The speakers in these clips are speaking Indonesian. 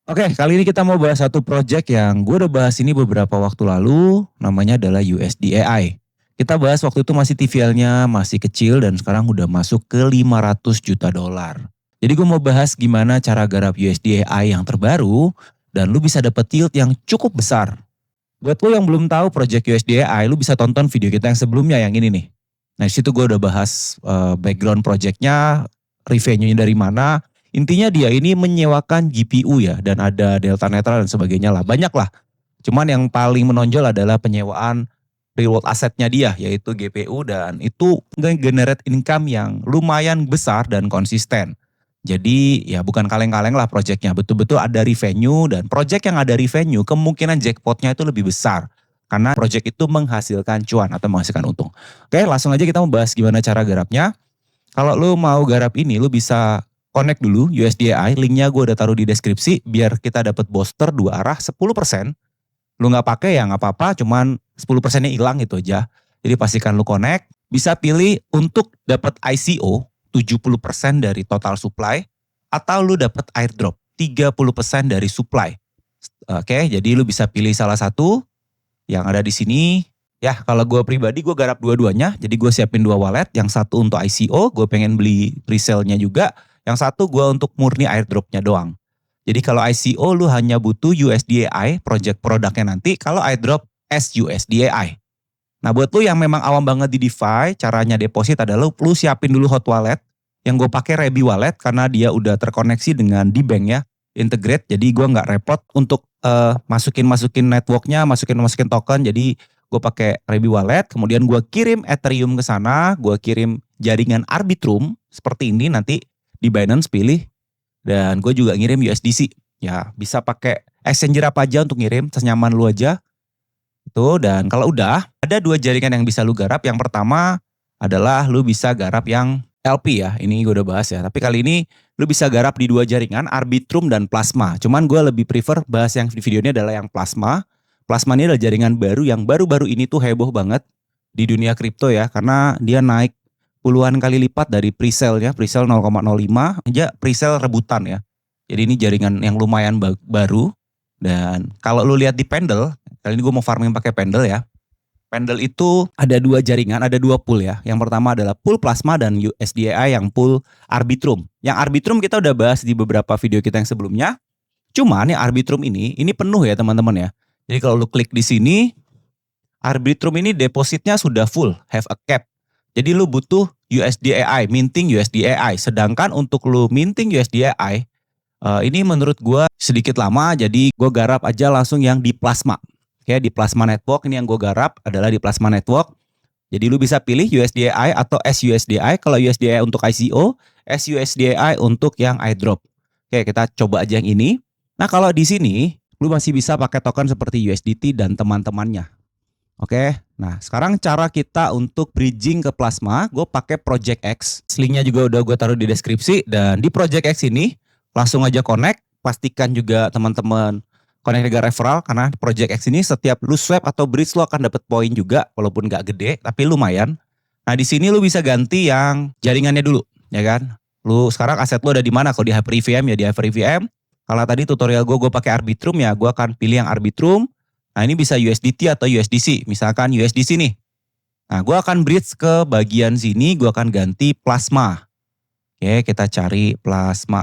Oke, kali ini kita mau bahas satu project yang gue udah bahas ini beberapa waktu lalu, namanya adalah USD AI. Kita bahas waktu itu masih TVL-nya masih kecil dan sekarang udah masuk ke 500 juta dolar. Jadi gue mau bahas gimana cara garap USD AI yang terbaru dan lu bisa dapet yield yang cukup besar. Buat lu yang belum tahu project USD AI, lu bisa tonton video kita yang sebelumnya yang ini nih. Nah, di situ gue udah bahas background projectnya, revenue-nya dari mana. Intinya dia ini menyewakan GPU ya, dan ada delta netral dan sebagainya lah. Banyak lah. Cuman yang paling menonjol adalah penyewaan real world asetnya dia, yaitu GPU, dan itu generate income yang lumayan besar dan konsisten. Jadi ya bukan kaleng-kaleng lah projectnya, betul-betul ada revenue, dan project yang ada revenue kemungkinan jackpotnya itu lebih besar. Karena project itu menghasilkan cuan atau menghasilkan untung. Oke, langsung aja kita membahas gimana cara garapnya. Kalau lu mau garap ini, lu bisa connect dulu USDI, linknya gue udah taruh di deskripsi, biar kita dapat booster dua arah 10%. Lu nggak pakai ya nggak apa-apa, cuman 10%-nya hilang itu aja. Jadi pastikan lu connect, bisa pilih untuk dapat ICO 70% dari total supply, atau lu dapat airdrop 30% dari supply. Oke, jadi lu bisa pilih salah satu yang ada di sini. Ya, kalau gue pribadi gue garap dua-duanya. Jadi gue siapin dua wallet. Yang satu untuk ICO, gue pengen beli resale-nya juga. Yang satu gue untuk murni airdrop-nya doang. Jadi kalau ICO lu hanya butuh USDAI, project produknya nanti. Kalau airdrop, SUSDAI. Nah buat lu yang memang awam banget di DeFi, caranya deposit adalah lu siapin dulu hot wallet. Yang gue pakai Rebi Wallet karena dia udah terkoneksi dengan D-Bank ya. Integrate, jadi gue nggak repot untuk masukin networknya, masukin token. Jadi gue pakai Rebi Wallet, kemudian gue kirim Ethereum ke sana, gue kirim jaringan Arbitrum seperti ini nanti di Binance pilih, dan gue juga ngirim USDC. Ya bisa pakai exchanger apa aja untuk ngirim, senyaman lu aja. Itu, dan kalau udah ada dua jaringan yang bisa lu garap. Yang pertama adalah lu bisa garap yang LP ya. Ini gue udah bahas ya. Tapi kali ini lu bisa garap di dua jaringan, Arbitrum dan Plasma. Cuman gue lebih prefer bahas yang di video ini adalah yang Plasma. Plasma ini adalah jaringan baru yang baru-baru ini tuh heboh banget di dunia kripto ya. Karena dia naik puluhan kali lipat dari presale ya. Presale 0,05 aja presale rebutan ya. Jadi ini jaringan yang lumayan baru. Dan kalau lu lihat di Pendle, kali ini gue mau farming pakai Pendle ya. Pendle itu ada dua jaringan, ada dua pool ya. Yang pertama adalah pool Plasma dan USDAI yang pool Arbitrum. Yang Arbitrum kita udah bahas di beberapa video kita yang sebelumnya. Cuman yang Arbitrum ini penuh ya teman-teman ya. Jadi kalau lu klik di sini, Arbitrum ini depositnya sudah full, have a cap. Jadi lu butuh USDAI, minting USDAI. Sedangkan untuk lu minting USDAI, ini menurut gue sedikit lama, jadi gue garap aja langsung yang di Plasma. Oke, di Plasma Network ini yang gue garap adalah di Plasma Network. Jadi lu bisa pilih USDAI atau SUSDAI. Kalau USDAI untuk ICO, SUSDAI untuk yang airdrop. Oke, kita coba aja yang ini. Nah kalau di sini, lu masih bisa pakai token seperti USDT dan teman-temannya. Oke, nah sekarang cara kita untuk bridging ke Plasma, gue pakai Project X. Linknya juga udah gue taruh di deskripsi. Dan di Project X ini, langsung aja connect. Pastikan juga teman-teman connect dengan referral, karena Project X ini setiap lu swap atau bridge lu akan dapat poin juga, walaupun nggak gede tapi lumayan. Nah di sini lu bisa ganti yang jaringannya dulu, ya kan? Lu sekarang aset lu ada di mana? Kalau di Hyper-EVM ya di Hyper-EVM. Kalau tadi tutorial gue pakai Arbitrum ya, gue akan pilih yang Arbitrum. Nah ini bisa USDT atau USDC, misalkan USDC nih. Nah gue akan bridge ke bagian sini, gue akan ganti Plasma. Oke, kita cari Plasma.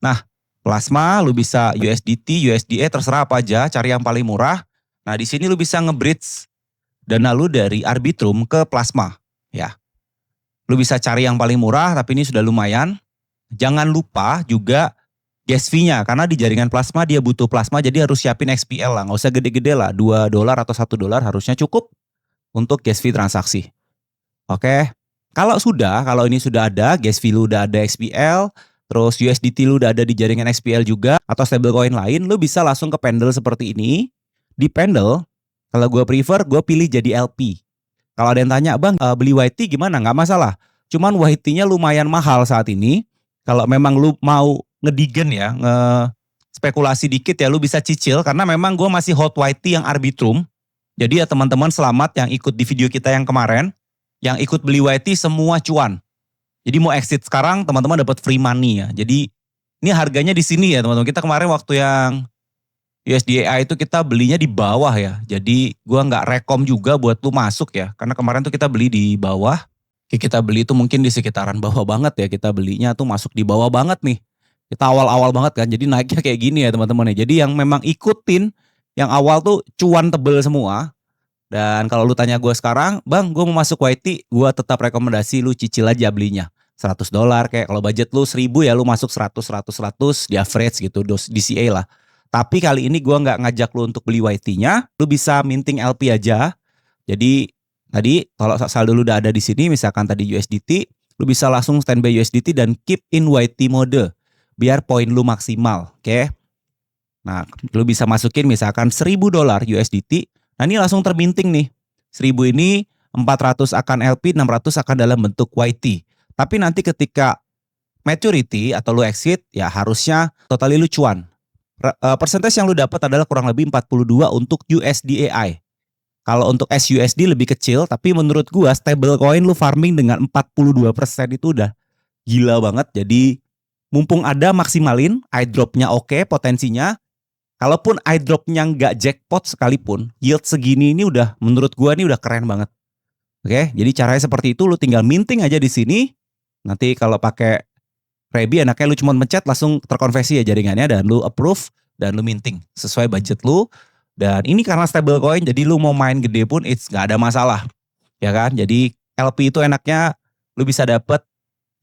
Nah, Plasma lu bisa USDT, USDA terserah apa aja, cari yang paling murah. Nah, di sini lu bisa nge-bridge dana lu dari Arbitrum ke Plasma, ya. Lu bisa cari yang paling murah, tapi ini sudah lumayan. Jangan lupa juga gas fee-nya, karena di jaringan Plasma dia butuh Plasma, jadi harus siapin XPL lah, nggak usah gede-gede lah, $2 atau $1 harusnya cukup untuk gas fee transaksi. Oke, kalau ini sudah ada, gas fee lu udah ada XPL, terus USDT lu udah ada di jaringan XPL juga, atau stablecoin lain, lu bisa langsung ke Pendle seperti ini. Di Pendle, kalau gue prefer, gue pilih jadi LP. Kalau ada yang tanya, bang beli YT gimana? Nggak masalah. Cuman YT-nya lumayan mahal saat ini. Kalau memang lu mau ngedigen ya, spekulasi dikit ya, lu bisa cicil. Karena memang gue masih hot YT yang Arbitrum. Jadi ya teman-teman selamat yang ikut di video kita yang kemarin. Yang ikut beli YT semua cuan. Jadi mau exit sekarang teman-teman dapat free money ya. Jadi Ini harganya di sini ya teman-teman. Kita kemarin waktu yang USDAI itu kita belinya di bawah ya. Jadi gua nggak rekom juga buat lu masuk ya. Karena kemarin tuh kita beli di bawah. Kita beli itu mungkin di sekitaran bawah banget ya. Kita belinya tuh masuk di bawah banget nih. Kita awal-awal banget kan. Jadi naiknya kayak gini ya teman-teman ya. Jadi yang memang ikutin yang awal tuh cuan tebel semua. Dan kalau lu tanya gue sekarang, bang gue mau masuk YT, gue tetap rekomendasi lu cicil aja belinya. $100 kayak kalau budget lu 1.000 ya lu masuk 100 di average gitu, DCA lah. Tapi kali ini gue nggak ngajak lu untuk beli YT-nya, lu bisa minting LP aja. Jadi tadi kalau saldo lu udah ada di sini, misalkan tadi USDT, lu bisa langsung standby USDT dan keep in YT mode biar poin lu maksimal, oke? Nah, lu bisa masukin misalkan $1.000 USDT. Nah ini langsung terminting nih. 1.000 ini 400 akan LP, 600 akan dalam bentuk YT. Tapi nanti ketika maturity atau lu exit, ya harusnya totally lu cuan. Persentase yang lu dapat adalah kurang lebih 42 untuk USDAI. Kalau untuk SUSD lebih kecil, tapi menurut gua stable coin lu farming dengan 42% itu udah gila banget. Jadi mumpung ada maksimalin, iDrop-nya oke, potensinya. Kalaupun iDrop-nya nggak jackpot sekalipun, yield segini ini udah menurut gua nih udah keren banget. Oke, jadi caranya seperti itu, lu tinggal minting aja di sini. Nanti kalau pakai Rebi enaknya lu cuma mencet langsung terkonversi ya jaringannya dan lu approve dan lu minting sesuai budget lu. Dan ini karena stable coin jadi lu mau main gede pun it's nggak ada masalah. Ya kan? Jadi LP itu enaknya lu bisa dapat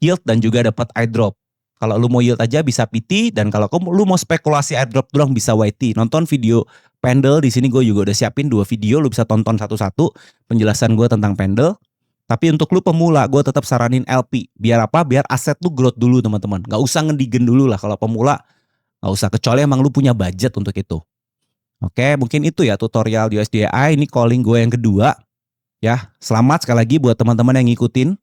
yield dan juga dapat iDrop. Kalau lu mau yield aja bisa PT dan kalau lu mau spekulasi airdrop doang bisa YT. Nonton video Pendle di sini gue juga udah siapin 2 video, lu bisa tonton satu-satu penjelasan gue tentang Pendle. Tapi untuk lu pemula gue tetap saranin LP. Biar apa? Biar aset lu growth dulu teman-teman. Gak usah ngedigen dulu lah kalau pemula. Gak usah kecuali emang lu punya budget untuk itu. Oke, mungkin itu ya tutorial USDAI. Ini calling gue yang kedua. Ya, selamat sekali lagi buat teman-teman yang ngikutin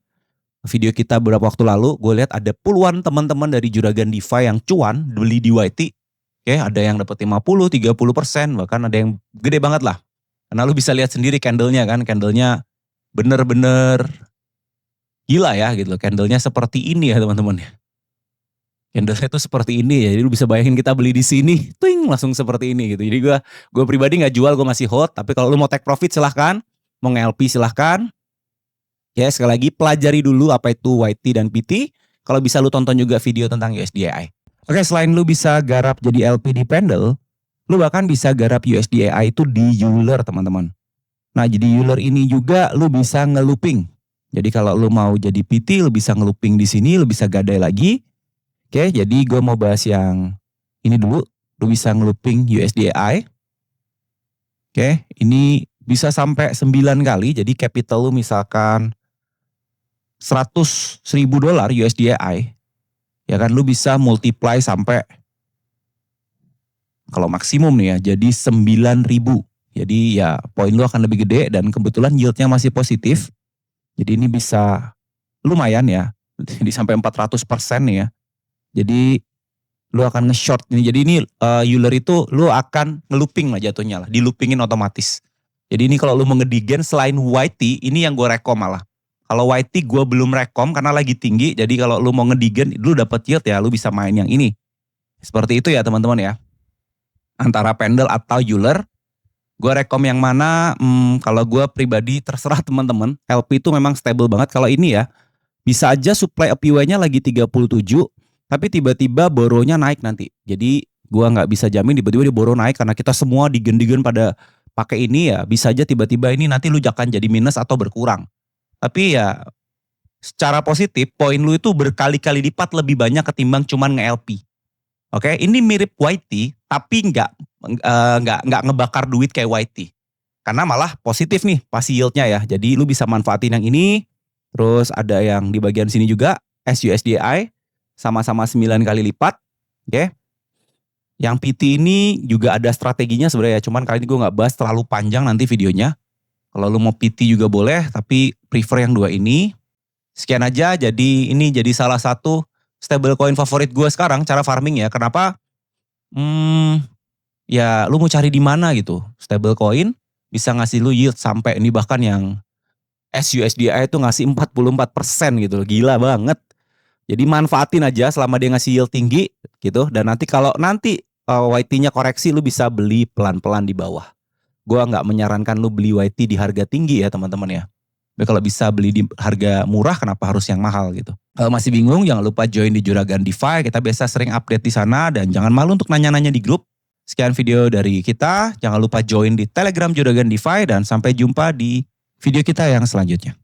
video kita beberapa waktu lalu, gue lihat ada puluhan teman-teman dari Juragan DeFi yang cuan beli di YT. Oke, ada yang dapat 50, 30%, bahkan ada yang gede banget lah. Karena lu bisa lihat sendiri candlenya kan, candlenya bener-bener gila ya gitu. Candlenya seperti ini ya teman-teman ya. Candlenya tuh seperti ini ya, jadi lu bisa bayangin kita beli di sini, ting langsung seperti ini gitu. Jadi gue pribadi nggak jual, gue masih hold. Tapi kalau lu mau take profit silahkan, mau nge-LP silahkan. Ya sekali lagi pelajari dulu apa itu YT dan PT. Kalau bisa lu tonton juga video tentang USDAI. Oke, selain lu bisa garap jadi LP di Pendle, lu bahkan bisa garap USDAI itu di Euler teman-teman. Nah jadi Euler ini juga lu bisa nge-looping. Jadi kalau lu mau jadi PT lu bisa nge-looping di sini, lu bisa gadai lagi. Oke, jadi gue mau bahas yang ini dulu. Lu bisa nge-looping USDAI. Oke, ini bisa sampai 9 kali. Jadi capital lu misalkan $100.000 USDAI, ya kan lu bisa multiply sampai kalau maksimum nih ya jadi 9.000. Jadi ya poin lu akan lebih gede dan kebetulan yieldnya masih positif. Jadi ini bisa lumayan ya, jadi sampai 400% nih ya. Jadi lu akan nge-short ini. Jadi ini Euler itu lu akan nge-looping lah jatuhnya lah, di-loopingin otomatis. Jadi ini kalau lu mau ngedigen selain YT, ini yang gue rekom malah. Kalau YT gue belum rekom karena lagi tinggi. Jadi kalau lu mau ngedigen, lu dapet yield ya, lu bisa main yang ini. Seperti itu ya teman-teman ya. Antara Pendle atau Euler. Gue rekom yang mana? Kalau gue pribadi terserah teman-teman. LP itu memang stable banget. Kalau ini ya, bisa aja supply APY-nya lagi 37, tapi tiba-tiba borrow-nya naik nanti. Jadi gue nggak bisa jamin tiba-tiba dia borrow naik karena kita semua digen-digen pada pakai ini ya. Bisa aja tiba-tiba ini nanti lu akan jadi minus atau berkurang. Tapi ya secara positif poin lu itu berkali-kali lipat lebih banyak ketimbang cuman nge-LP. Oke, ini mirip YT tapi nggak ngebakar duit kayak YT. Karena malah positif nih pasti yieldnya ya. Jadi lu bisa manfaatin yang ini. Terus ada yang di bagian sini juga SUSDI sama-sama 9 kali lipat. Oke. Yang PT ini juga ada strateginya sebenarnya. Cuman kali ini gue nggak bahas terlalu panjang nanti videonya. Kalau lu mau PT juga boleh, tapi prefer yang 2 ini. Sekian aja, jadi ini jadi salah satu stablecoin favorit gue sekarang, cara farming ya. Kenapa? Ya lu mau cari di mana gitu. Stablecoin bisa ngasih lu yield sampai ini bahkan yang SUSDI itu ngasih 44% gitu loh. Gila banget. Jadi manfaatin aja selama dia ngasih yield tinggi gitu. Dan nanti kalau YT-nya koreksi, lu bisa beli pelan-pelan di bawah. Gua nggak menyarankan lu beli YT di harga tinggi ya teman-teman ya. Tapi kalau bisa beli di harga murah, kenapa harus yang mahal gitu. Kalau masih bingung, jangan lupa join di Juragan DeFi. Kita biasa sering update di sana dan jangan malu untuk nanya-nanya di grup. Sekian video dari kita. Jangan lupa join di Telegram Juragan DeFi dan sampai jumpa di video kita yang selanjutnya.